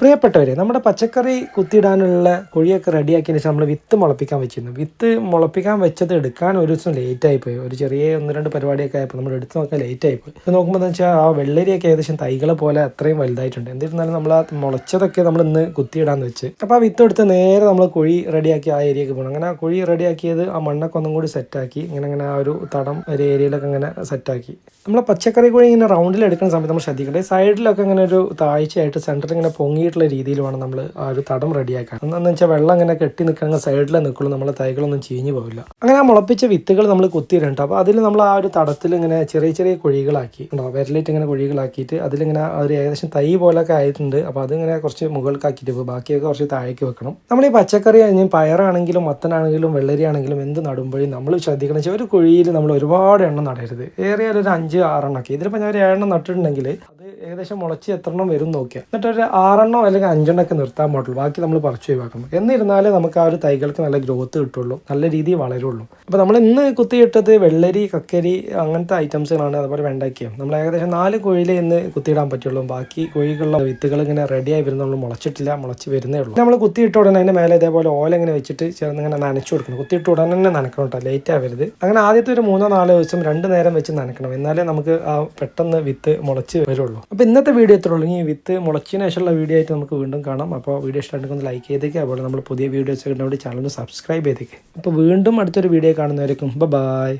പ്രിയപ്പെട്ടവരെ, നമ്മുടെ പച്ചക്കറി കുത്തിയിടാനുള്ള കുഴിയൊക്കെ റെഡിയാക്കിയതിന് ശേഷം നമ്മൾ വിത്ത് മുളപ്പിക്കാൻ വെച്ചിരുന്നു. വിത്ത് മുളപ്പിക്കാൻ വെച്ചത് എടുക്കാൻ ഒരു ദിവസം ലേറ്റായിപ്പോയി. ഒരു ചെറിയ 1-2 പരിപാടിയൊക്കെ ആയപ്പോൾ നമ്മൾ എടുത്ത് നോക്കാൻ ലേറ്റായിപ്പോയി. ഇത് നോക്കുമ്പോൾ എന്ന് വെച്ചാൽ ആ വെള്ളരിയൊക്കെ ഏകദേശം തൈകളെ പോലെ അത്രയും വലുതായിട്ടുണ്ട്. എന്നിരുന്നാലും നമ്മൾ ആ മുളച്ചതൊക്കെ നമ്മൾ ഇന്ന് കുത്തിയിടാന്ന് വെച്ച്. അപ്പോൾ ആ വിത്ത് എടുത്ത് നേരെ നമ്മൾ കുഴി റെഡിയാക്കി ആ ഏരിയക്ക് പോകണം. അങ്ങനെ ആ കുഴി റെഡിയാക്കിയത് ആ മണ്ണൊക്കെ ഒന്നും കൂടി സെറ്റാക്കി ഇങ്ങനെ ആ ഒരു തടം ഒരു ഏരിയയിലൊക്കെ ഇങ്ങനെ സെറ്റാക്കി. നമ്മൾ പച്ചക്കറി കുഴി ഇങ്ങനെ റൗണ്ടിൽ എടുക്കുന്ന സമയത്ത് നമ്മൾ ശ്രദ്ധിക്കേണ്ടത് സൈഡിലൊക്കെ ഇങ്ങനെ ഒരു താഴ്ചയായിട്ട് സെൻറ്ററിൽ ഇങ്ങനെ പൊങ്ങിയിട്ടുള്ള രീതിയിൽ വേണം നമ്മൾ ആ ഒരു തടം റെഡിയാക്കാൻ. എന്താണെന്ന് വെച്ചാൽ വെള്ളം ഇങ്ങനെ കെട്ടി നിൽക്കണമെങ്കിൽ സൈഡിൽ നിൽക്കുള്ളൂ, നമ്മളെ തൈകളൊന്നും ചീഞ്ഞു പോകില്ല. അങ്ങനെ ആ മുളപ്പിച്ച വിത്തുകൾ നമ്മൾ കുത്തിയിട്ടുണ്ട്. അപ്പോൾ അതിൽ നമ്മൾ ആ ഒരു തടത്തിൽ ഇങ്ങനെ ചെറിയ ചെറിയ കുഴികളാക്കി ഉണ്ടോ, വിരലിട്ട് ഇങ്ങനെ കുഴികളാക്കിയിട്ട് അതിലിങ്ങനെ ഒരു ഏകദേശം തൈ പോലൊക്കെ ആയിട്ടുണ്ട്. അപ്പോൾ അതിങ്ങനെ കുറച്ച് മുകൾക്കാക്കിയിട്ട് ഇപ്പോൾ ബാക്കിയൊക്കെ കുറച്ച് താഴേക്ക് വെക്കണം. നമ്മൾ ഈ പച്ചക്കറി കഴിഞ്ഞ് പയറാണെങ്കിലും മത്തനാണെങ്കിലും വെള്ളരി ആണെങ്കിലും എന്ത് നടുമ്പോഴും നമ്മൾ ശ്രദ്ധിക്കണം വെച്ചാൽ ഒരു കുഴിയിൽ നമ്മൾ ഒരുപാട് എണ്ണം നടരുത്. ഏറിയാൽ ഒരു 5-6 ഒക്കെ. ഇതിലിപ്പോൾ ഞാൻ ഒരു 7 നട്ടിട്ടുണ്ടെങ്കിൽ അത് ഏകദേശം മുളച്ച് എത്ര എണ്ണം വരും നോക്കിയാൽ എന്നിട്ട് ഒരു 6 അല്ലെങ്കിൽ 5 ഒക്കെ നിർത്താൻ പാടുള്ളൂ. ബാക്കി നമ്മൾ പറിച്ചു ഒഴിവാക്കണം. എന്നിരുന്നാലേ നമുക്ക് ആ ഒരു തൈകൾക്ക് നല്ല ഗ്രോത്ത് കിട്ടുള്ളൂ, നല്ല രീതിയിൽ വളരുള്ളൂ. അപ്പോൾ നമ്മൾ ഇന്ന് കുത്തിയിട്ടത് വെള്ളരി, കക്കരി അങ്ങനത്തെ ഐറ്റംസുകളാണ്. അതുപോലെ വെണ്ടയ്ക്കയും നമ്മൾ ഏകദേശം 4 കുഴിയിൽ ഇന്ന് കുത്തിയിടാൻ പറ്റുള്ളൂ. ബാക്കി കുഴികളുള്ള വിത്തുകൾ ഇങ്ങനെ റെഡിയായി വരുന്ന നമ്മൾ മുളച്ചിട്ടില്ല, മുളച്ച് വരുന്നേ ഉള്ളൂ. നമ്മൾ കുത്തിയിട്ട ഉടനെ അതിൻ്റെ മേലെ ഇതേപോലെ ഓല ഇങ്ങനെ വെച്ചിട്ട് ചേർന്നിങ്ങനെ നനച്ചു കൊടുക്കണം. കുത്തിയിട്ട് ഉടനെ തന്നെ നനക്കണം കേട്ടോ, ലേറ്റ് ആവരുത്. അങ്ങനെ ആദ്യത്തെ ഒരു 3-4 ദിവസം 2 നേരം വെച്ച് നനക്കണം. എന്നാലേ നമുക്ക് ആ പെട്ടെന്ന് വിത്ത് മുളച്ച് വരുള്ളൂ. അപ്പോൾ ഇന്നത്തെ വീഡിയോ എത്ര ഉള്ളൂ. ഈ വിത്ത് മുളച്ചതിന് ശേഷമുള്ള വീഡിയോ ആയിട്ട് നമുക്ക് വീണ്ടും കാണാം. അപ്പോൾ വീഡിയോ ഇഷ്ടമായിട്ടൊന്ന് ലൈക്ക് ചെയ്തേക്കുക. അതുപോലെ നമ്മൾ പുതിയ വീഡിയോസ് ഒക്കെ ചാനൽ സബ്സ്ക്രൈബ് ചെയ്തേക്കുക. അപ്പോൾ വീണ്ടും അടുത്തൊരു വീഡിയോ കാണുന്നവരേക്കും ബൈ.